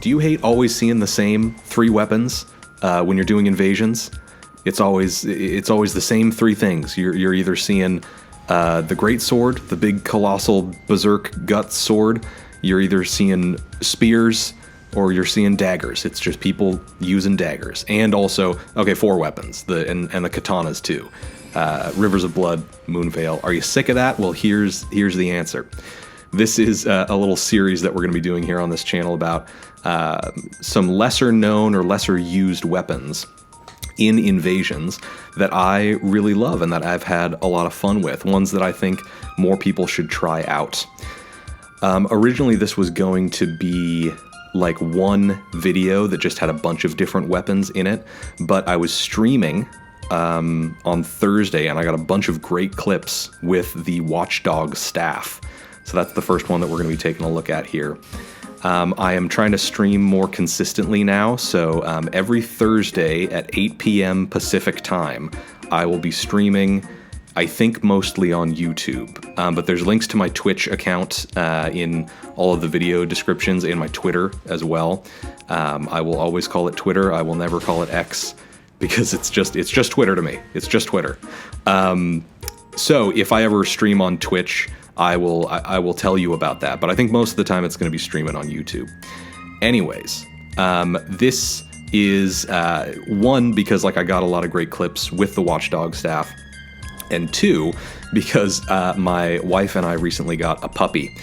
Do you hate always seeing the same 3 weapons when you're doing invasions? It's always the same 3 things. You're either seeing the great sword, the big colossal berserk gut sword. You're either seeing spears or you're seeing daggers. It's just people using daggers. And also, 4 weapons, and the katanas too. Rivers of Blood, Moonveil. Are you sick of that? Well, here's the answer. This is a little series that we're going to be doing here on this channel about some lesser known or lesser used weapons in invasions that I really love and that I've had a lot of fun with. Ones that I think more people should try out. Originally, this was going to be like one video that just had a bunch of different weapons in it, but I was streaming on Thursday and I got a bunch of great clips with the Watchdog staff. So that's the first one that we're going to be taking a look at here. I am trying to stream more consistently now, so every Thursday at 8 p.m. Pacific time, I will be streaming, I think mostly on YouTube, but there's links to my Twitch account in all of the video descriptions and my Twitter as well. I will always call it Twitter. I will never call it X because it's just Twitter to me. It's just Twitter. So if I ever stream on Twitch, I will tell you about that, but I think most of the time it's going to be streaming on YouTube. Anyways, this is one, because like I got a lot of great clips with the Watchdog staff, and 2, because my wife and I recently got a puppy.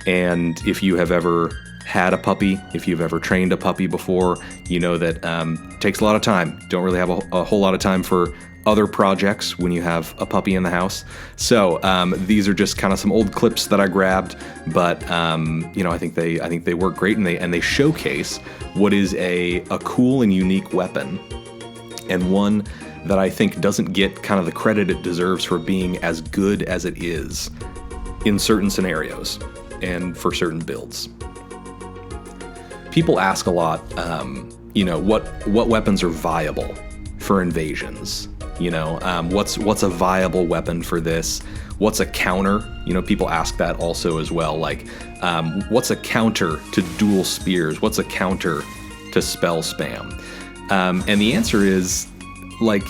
And if you have ever had a puppy, if you've ever trained a puppy before, you know that it takes a lot of time. Don't really have a whole lot of time for other projects when you have a puppy in the house. So these are just kind of some old clips that I grabbed, but I think they work great, and they showcase what is a cool and unique weapon, and one that I think doesn't get kind of the credit it deserves for being as good as it is in certain scenarios and for certain builds. People ask a lot, what weapons are viable for invasions? What's a viable weapon for this? What's a counter? People ask that also as well. Like, what's a counter to dual spears? What's a counter to spell spam? And the answer is, like,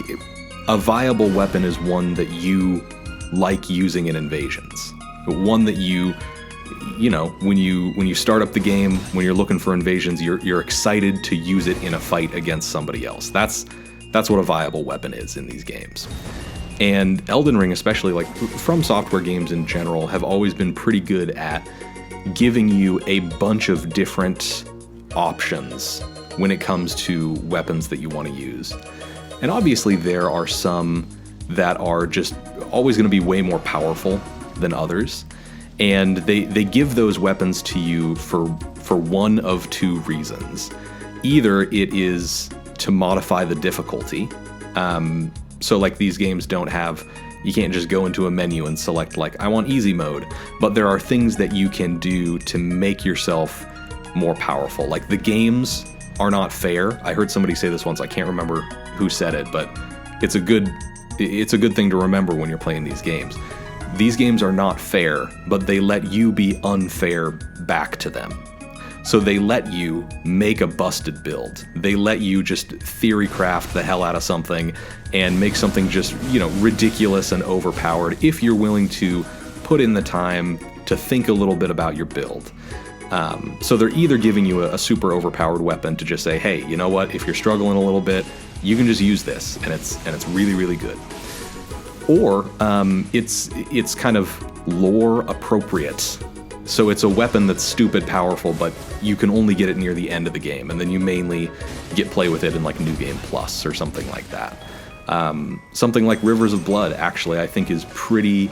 a viable weapon is one that you like using in invasions. One that when you start up the game, when you're looking for invasions, you're excited to use it in a fight against somebody else. That's what a viable weapon is in these games. And Elden Ring, especially, like From Software games in general, have always been pretty good at giving you a bunch of different options when it comes to weapons that you want to use. And obviously there are some that are just always going to be way more powerful than others. And they give those weapons to you for one of 2 reasons. Either it is to modify the difficulty. So like these games don't have, you can't just go into a menu and select like, I want easy mode, but there are things that you can do to make yourself more powerful. Like, the games are not fair. I heard somebody say this once, I can't remember who said it, but it's a good thing to remember when you're playing these games. These games are not fair, but they let you be unfair back to them. So they let you make a busted build. They let you just theory craft the hell out of something and make something just, ridiculous and overpowered if you're willing to put in the time to think a little bit about your build. So they're either giving you a super overpowered weapon to just say, hey, you know what? If you're struggling a little bit, you can just use this, and it's really, really good. Or it's kind of lore appropriate. So it's a weapon that's stupid powerful, but you can only get it near the end of the game, and then you mainly get play with it in like New Game Plus or something like that. Something like Rivers of Blood, actually, I think is pretty...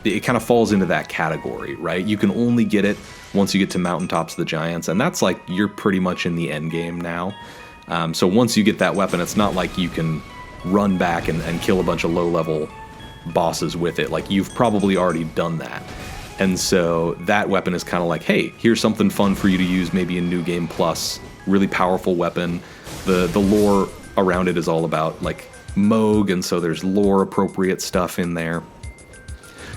it kind of falls into that category, right? You can only get it once you get to Mountaintops of the Giants, and that's like you're pretty much in the end game now. So once you get that weapon, it's not like you can run back and kill a bunch of low-level bosses with it. Like, you've probably already done that. And so that weapon is kind of like, hey, here's something fun for you to use maybe in New Game Plus. Really powerful weapon. The lore around it is all about, like, Moog, and so there's lore-appropriate stuff in there.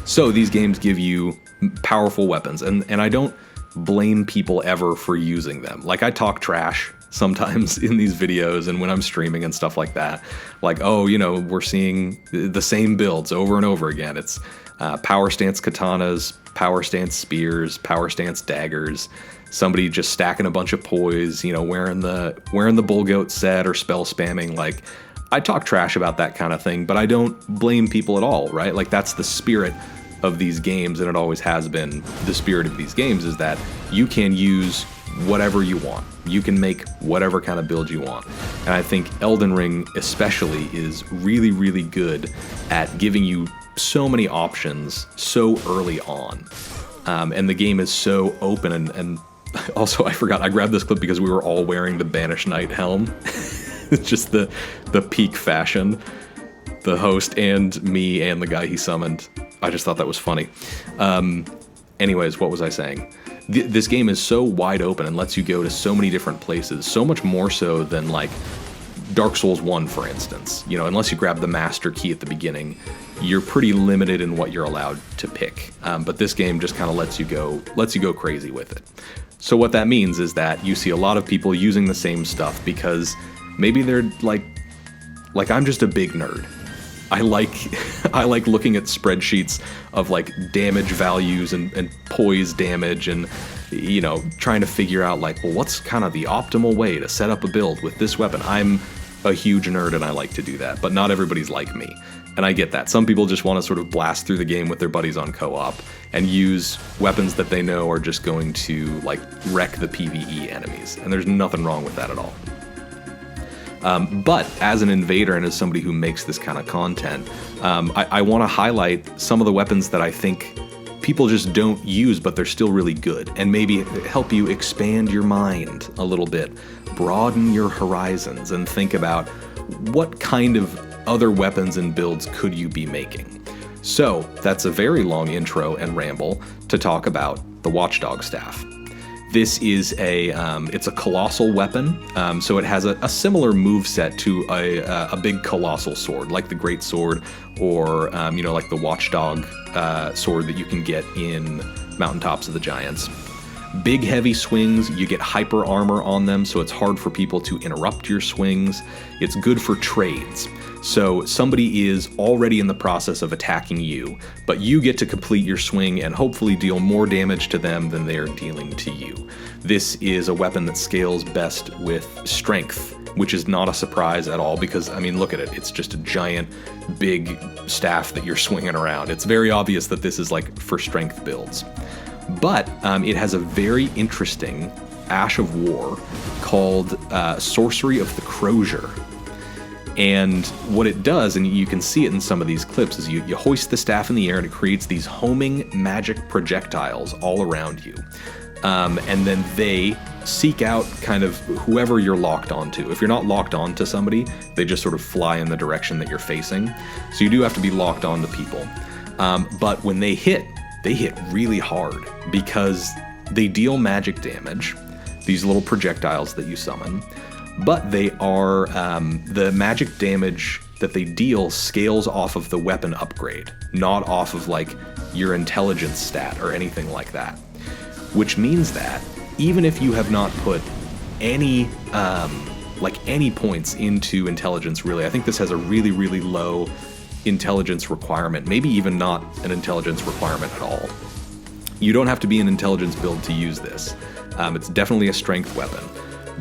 So these games give you powerful weapons, and I don't blame people ever for using them. Like, I talk trash sometimes in these videos and when I'm streaming and stuff like that. Like, oh, you know, we're seeing the same builds over and over again. It's power stance katanas, power stance spears, power stance daggers, somebody just stacking a bunch of poise, you know, wearing the bullgoat set or spell spamming. Like, I talk trash about that kind of thing, but I don't blame people at all, right? Like, that's the spirit of these games, and it always has been the spirit of these games, is that you can use whatever you want. You can make whatever kind of build you want. And I think Elden Ring especially is really, really good at giving you so many options so early on. And the game is so open, and also, I forgot, I grabbed this clip because we were all wearing the Banished Knight helm. It's just the peak fashion. The host and me and the guy he summoned. I just thought that was funny. Anyways, what was I saying? This game is so wide open and lets you go to so many different places, so much more so than like Dark Souls 1, for instance. You know, unless you grab the master key at the beginning, you're pretty limited in what you're allowed to pick. But this game just kind of lets you go crazy with it. So what that means is that you see a lot of people using the same stuff because maybe they're like I'm just a big nerd. I like looking at spreadsheets of like damage values and poise damage, and you know, trying to figure out like, well, what's kind of the optimal way to set up a build with this weapon. I'm a huge nerd and I like to do that, but not everybody's like me. And I get that. Some people just want to sort of blast through the game with their buddies on co-op and use weapons that they know are just going to like wreck the PvE enemies. And there's nothing wrong with that at all. But as an invader and as somebody who makes this kind of content, I want to highlight some of the weapons that I think people just don't use, but they're still really good, and maybe help you expand your mind a little bit, broaden your horizons, and think about what kind of other weapons and builds could you be making. So that's a very long intro and ramble to talk about the Watchdog staff. This is it's a colossal weapon, so it has a similar moveset to a big colossal sword, like the Great Sword, or you know, like the Watchdog sword that you can get in Mountaintops of the Giants. Big heavy swings, you get hyper armor on them, so it's hard for people to interrupt your swings. It's good for trades. So somebody is already in the process of attacking you, but you get to complete your swing and hopefully deal more damage to them than they are dealing to you. This is a weapon that scales best with strength, which is not a surprise at all because, I mean, look at it. It's just a giant, big staff that you're swinging around. It's very obvious that this is like for strength builds. But it has a very interesting Ash of War called Sorcery of the Crozier. And what it does, and you can see it in some of these clips, is you hoist the staff in the air and it creates these homing magic projectiles all around you. And then they seek out kind of whoever you're locked onto. If you're not locked onto somebody, they just sort of fly in the direction that you're facing. So you do have to be locked onto people. But when they hit really hard because they deal magic damage, these little projectiles that you summon. But they are, the magic damage that they deal scales off of the weapon upgrade, not off of like your intelligence stat or anything like that. Which means that even if you have not put any points into intelligence, really, I think this has a really, really low intelligence requirement, maybe even not an intelligence requirement at all. You don't have to be an intelligence build to use this. It's definitely a strength weapon.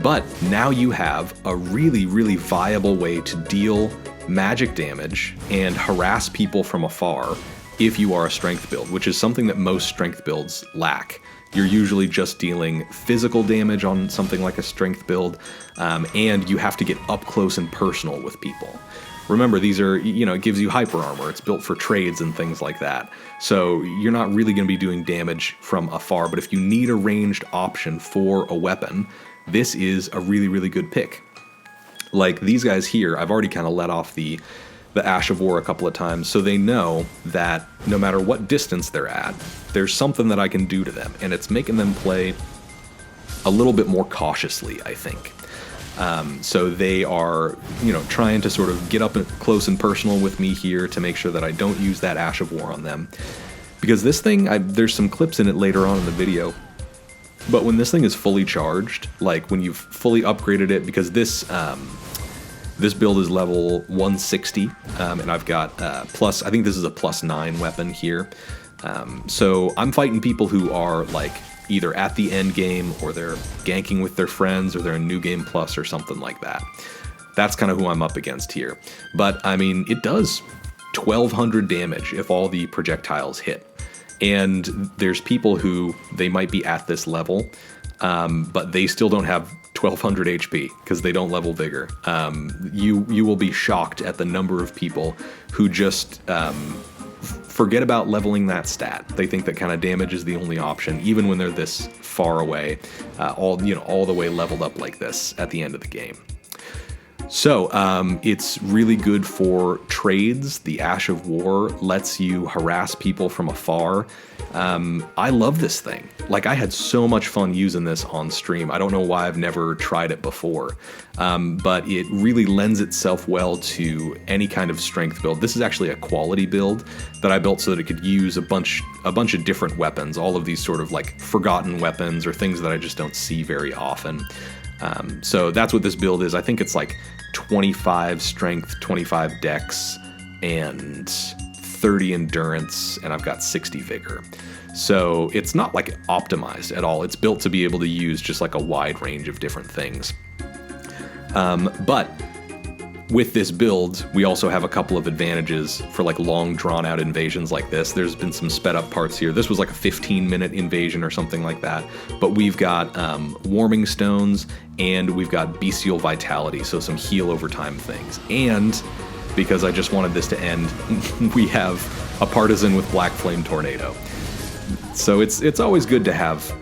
But now you have a really, really viable way to deal magic damage and harass people from afar if you are a strength build, which is something that most strength builds lack. You're usually just dealing physical damage on something like a strength build, and you have to get up close and personal with people. Remember, these are, you know, it gives you hyper armor. It's built for trades and things like that. So you're not really going to be doing damage from afar, but if you need a ranged option for a weapon, this is a really, really good pick. Like these guys here, I've already kind of let off the Ash of War a couple of times, so they know that no matter what distance they're at, there's something that I can do to them, and it's making them play a little bit more cautiously, I think. So they are, you know, trying to sort of get up close and personal with me here to make sure that I don't use that Ash of War on them. Because this thing, there's some clips in it later on in the video But when this thing is fully charged, like when you've fully upgraded it, because this this build is level 160, and I've got plus, I think this is a +9 weapon here. So I'm fighting people who are like either at the end game, or they're ganking with their friends, or they're in New Game Plus or something like that. That's kind of who I'm up against here. But I mean, it does 1200 damage if all the projectiles hit. And there's people who, they might be at this level, but they still don't have 1200 HP because they don't level Vigor. You will be shocked at the number of people who just forget about leveling that stat. They think that kind of damage is the only option, even when they're this far away, all the way leveled up like this at the end of the game. So it's really good for trades. The Ash of War lets you harass people from afar. I love this thing. Like, I had so much fun using this on stream. I don't know why I've never tried it before, but it really lends itself well to any kind of strength build. This is actually a quality build that I built so that it could use a bunch of different weapons, all of these sort of like forgotten weapons or things that I just don't see very often. So that's what this build is. I think it's like 25 strength, 25 dex, and 30 endurance, and I've got 60 vigor. So it's not like optimized at all. It's built to be able to use just like a wide range of different things. But with this build, we also have a couple of advantages for like long drawn out invasions like this. There's been some sped up parts here. This was like a 15-minute invasion or something like that. But we've got warming stones, and we've got bestial vitality, so some heal over time things. And because I just wanted this to end, we have a partisan with Black Flame Tornado. So it's always good to have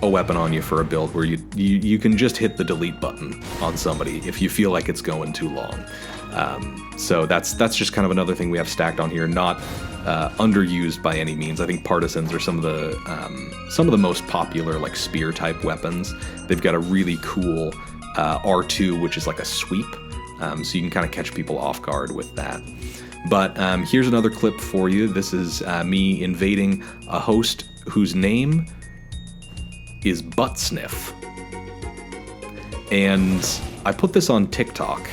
a weapon on you for a build where you can just hit the delete button on somebody if you feel like it's going too long. So that's just kind of another thing we have stacked on here, not underused by any means. I think partisans are some of the most popular like spear type weapons. They've got a really cool R2, which is like a sweep, so you can kind of catch people off guard with that. But here's another clip for you. This is me invading a host whose name is Butt Sniff. And I put this on TikTok,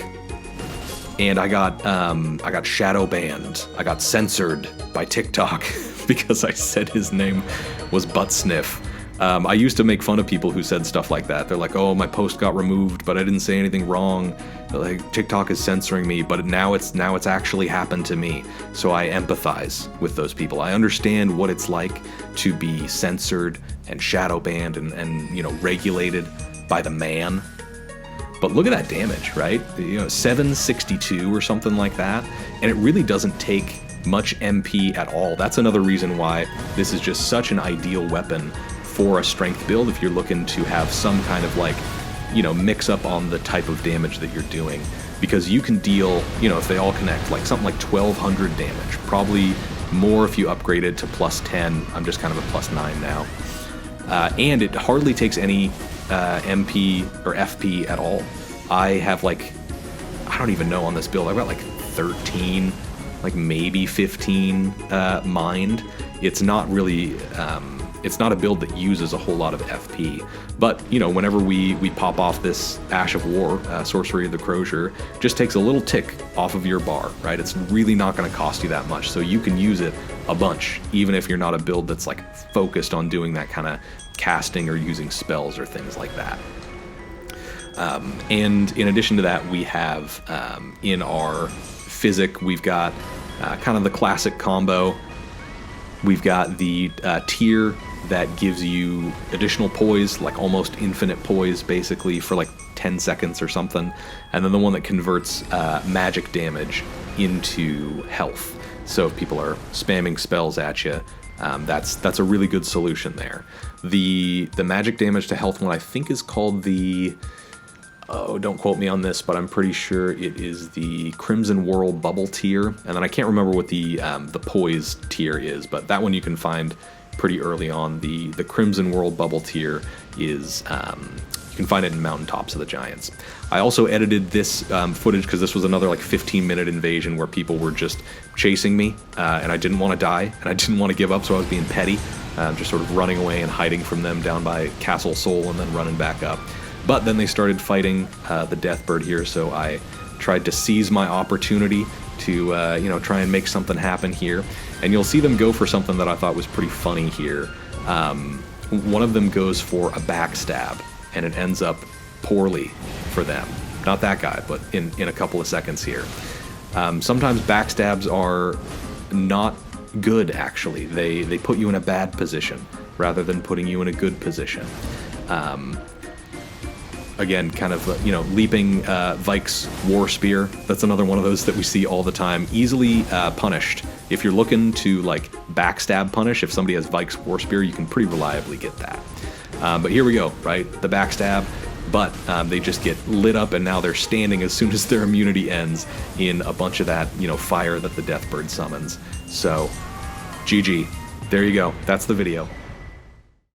and I got shadow banned. I got censored by TikTok because I said his name was Butt Sniff. I used to make fun of people who said stuff like that. They're like, oh, my post got removed, but I didn't say anything wrong. Like, TikTok is censoring me, but now it's actually happened to me. So I empathize with those people. I understand what it's like to be censored and shadow banned and regulated by the man. But look at that damage, right? 762 or something like that. And it really doesn't take much MP at all. That's another reason why this is just such an ideal weapon for a strength build if you're looking to have some kind of like, mix up on the type of damage that you're doing. Because you can deal, if they all connect, like something like 1200 damage. Probably more if you upgrade it to +10. I'm just kind of a +9 now. And it hardly takes any MP or FP at all. I have like, I don't even know on this build, I've got like 13, like maybe 15 mined. It's not really, it's not a build that uses a whole lot of FP. But, whenever we pop off this Ash of War, Sorcery of the Crozier, just takes a little tick off of your bar, right? It's really not going to cost you that much, so you can use it a bunch, even if you're not a build that's like focused on doing that kind of casting or using spells or things like that. And in addition to that, we have in our Physic, we've got kind of the classic combo. We've got the tier that gives you additional poise, like almost infinite poise, basically, for like 10 seconds or something. And then the one that converts magic damage into health. So if people are spamming spells at you, that's a really good solution there. The magic damage to health one I think is called the... Oh, don't quote me on this, but I'm pretty sure it is the Crimson Whirl Bubble tier. And then I can't remember what the Poise tier is, but that one you can find pretty early on. The Crimson Whirl Bubble tier is, you can find it in Mountaintops of the Giants. I also edited this footage because this was another like 15-minute invasion where people were just chasing me, and I didn't want to die, and I didn't want to give up, so I was being petty. just sort of running away and hiding from them down by Castle Soul and then running back up. But then they started fighting the Deathbird here, so I tried to seize my opportunity to try and make something happen here. And you'll see them go for something that I thought was pretty funny here. One of them goes for a backstab, and it ends up poorly for them. Not that guy, but in a couple of seconds here. Sometimes backstabs are not good, actually. They put you in a bad position rather than putting you in a good position. Again, kind of, leaping Vike's War Spear. That's another one of those that we see all the time. Easily punished. If you're looking to, backstab punish, if somebody has Vike's War Spear, you can pretty reliably get that. But here we go, right? The backstab. But they just get lit up, and now they're standing as soon as their immunity ends in a bunch of that, fire that the Deathbird summons. So, GG. There you go. That's the video.